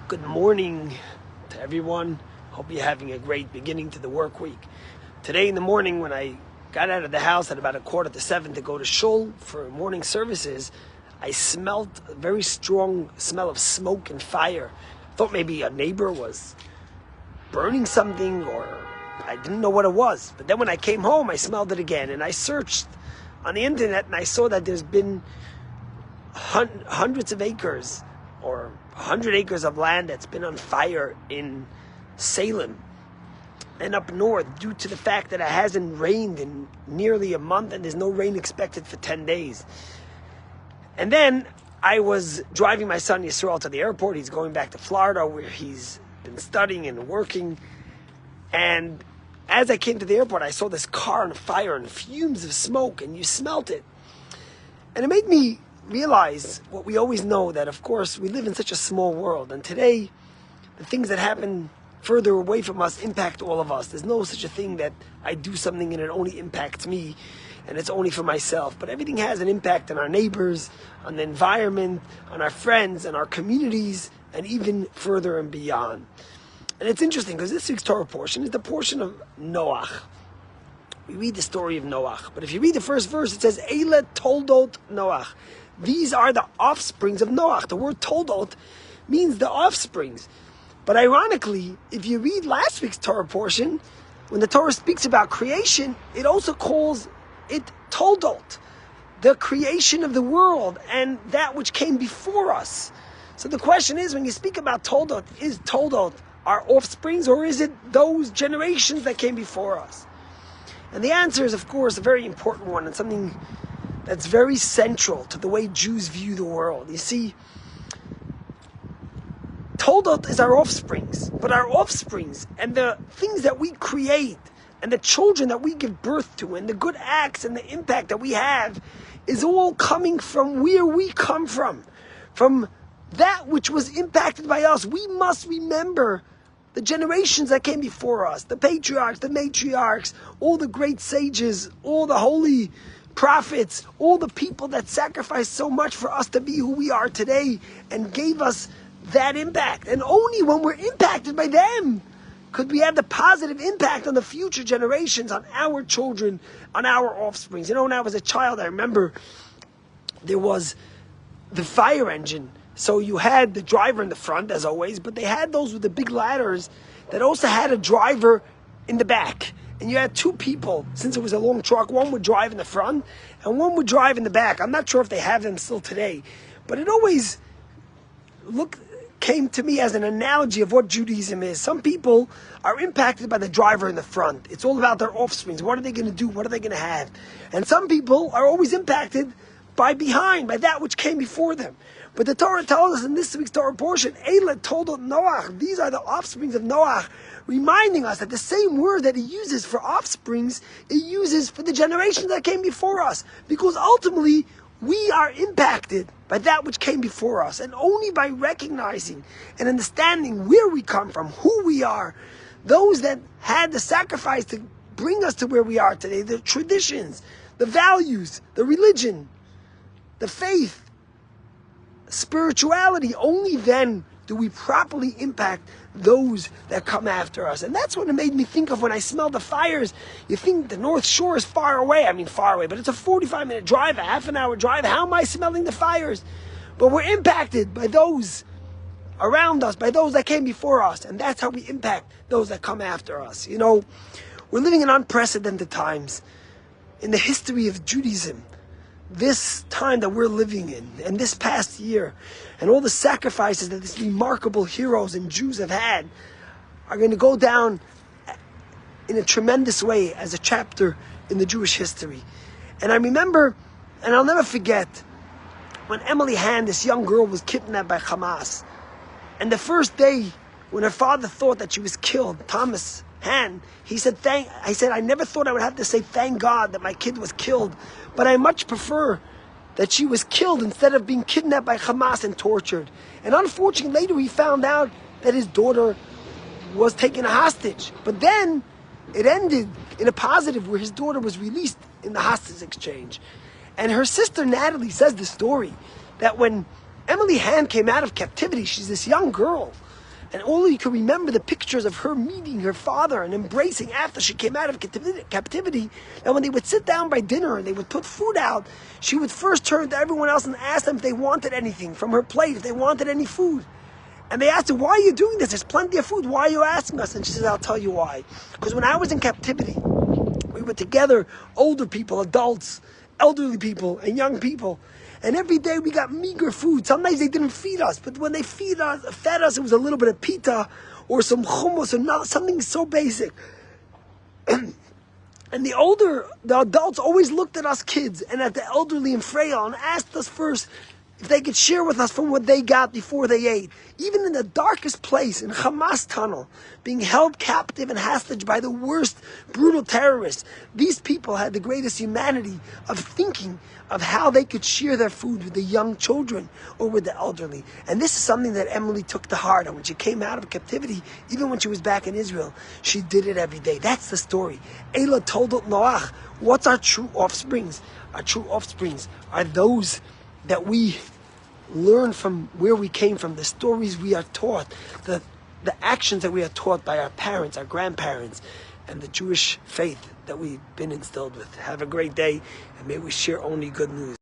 Good morning to everyone. Hope you're having a great beginning to the work week. Today in the morning when I got out of the house at about 6:45 to go to shul for morning services, I smelled a very strong smell of smoke and fire. I thought maybe a neighbor was burning something, or I didn't know what it was. But then when I came home, I smelled it again, and I searched on the internet and I saw that there's been hundreds of acres or 100 acres of land that's been on fire in Salem and up north due to the fact that it hasn't rained in nearly a month and there's no rain expected for 10 days. And then I was driving my son Yisrael to the airport. He's going back to Florida where he's been studying and working. And as I came to the airport, I saw this car on fire and fumes of smoke, and you smelt it. And it made me realize what we always know, that of course we live in such a small world, and today the things that happen further away from us impact all of us. There's no such a thing that I do something and it only impacts me and it's only for myself, but everything has an impact on our neighbors, on the environment, on our friends, and our communities, and even further and beyond. And it's interesting because this week's Torah portion is the portion of Noach. We read the story of Noach, but if you read the first verse, it says Eile Toldot Noach. These are the offsprings of Noach. The word Toldot means the offsprings. But ironically, if you read last week's Torah portion, when the Torah speaks about creation, it also calls it Toldot, the creation of the world and that which came before us. So the question is, when you speak about Toldot, is Toldot our offsprings, or is it those generations that came before us? And the answer is, of course, a very important one, and something that's very central to the way Jews view the world. You see, Toldot is our offsprings, but our offsprings and the things that we create and the children that we give birth to and the good acts and the impact that we have is all coming from where we come from that which was impacted by us. We must remember the generations that came before us, the patriarchs, the matriarchs, all the great sages, all the holy prophets, all the people that sacrificed so much for us to be who we are today and gave us that impact. And only when we're impacted by them could we have the positive impact on the future generations, on our children, on our offsprings. You know, when I was a child, I remember there was the fire engine. So you had the driver in the front, as always, but they had those with the big ladders that also had a driver in the back. And you had two people, since it was a long truck, one would drive in the front and one would drive in the back. I'm not sure if they have them still today, but it always came to me as an analogy of what Judaism is. Some people are impacted by the driver in the front. It's all about their offsprings. What are they going to do? What are they going to have? And some people are always impacted by behind, by that which came before them. But the Torah tells us in this week's Torah portion, Eile Toldot Noach, these are the offsprings of Noach, reminding us that the same word that he uses for offsprings, he uses for the generations that came before us. Because ultimately, we are impacted by that which came before us. And only by recognizing and understanding where we come from, who we are, those that had the sacrifice to bring us to where we are today, the traditions, the values, the religion, the faith, spirituality, only then do we properly impact those that come after us. And that's what it made me think of when I smelled the fires. You think the North Shore is far away. I mean, far away, but it's a 45-minute drive, a half an hour drive. How am I smelling the fires? But we're impacted by those around us, by those that came before us. And that's how we impact those that come after us. You know, we're living in unprecedented times in the history of Judaism. This time that we're living in, and this past year, and all the sacrifices that these remarkable heroes and Jews have had, are going to go down in a tremendous way as a chapter in the Jewish history. And I remember, and I'll never forget, when Emily Hand, this young girl, was kidnapped by Hamas. And the first day, when her father thought that she was killed, Thomas Hand, he said, I never thought I would have to say thank God that my kid was killed, but I much prefer that she was killed instead of being kidnapped by Hamas and tortured. And unfortunately, later he found out that his daughter was taken hostage. But then it ended in a positive where his daughter was released in the hostage exchange. And her sister Natalie says the story that when Emily Hand came out of captivity. She's this young girl. And all you can remember the pictures of her meeting her father and embracing after she came out of captivity. And when they would sit down by dinner and they would put food out, she would first turn to everyone else and ask them if they wanted anything from her plate, if they wanted any food. And they asked her, why are you doing this? There's plenty of food. Why are you asking us? And she says, I'll tell you why. Because when I was in captivity, we were together, older people, adults, elderly people, and young people. And every day we got meager food. Sometimes they didn't feed us, but when they fed us, it was a little bit of pita or some hummus or something so basic. And the adults always looked at us kids and at the elderly and frail and asked us first if they could share with us from what they got before they ate. Even in the darkest place, in Hamas tunnel, being held captive and hostage by the worst brutal terrorists, these people had the greatest humanity of thinking of how they could share their food with the young children or with the elderly. And this is something that Emily took to heart. And when she came out of captivity, even when she was back in Israel, she did it every day. That's the story. Eila told Noach, what's our true offsprings? Our true offsprings are those that we learn from where we came from, the stories we are taught, the actions that we are taught by our parents, our grandparents, and the Jewish faith that we've been instilled with. Have a great day, and may we share only good news.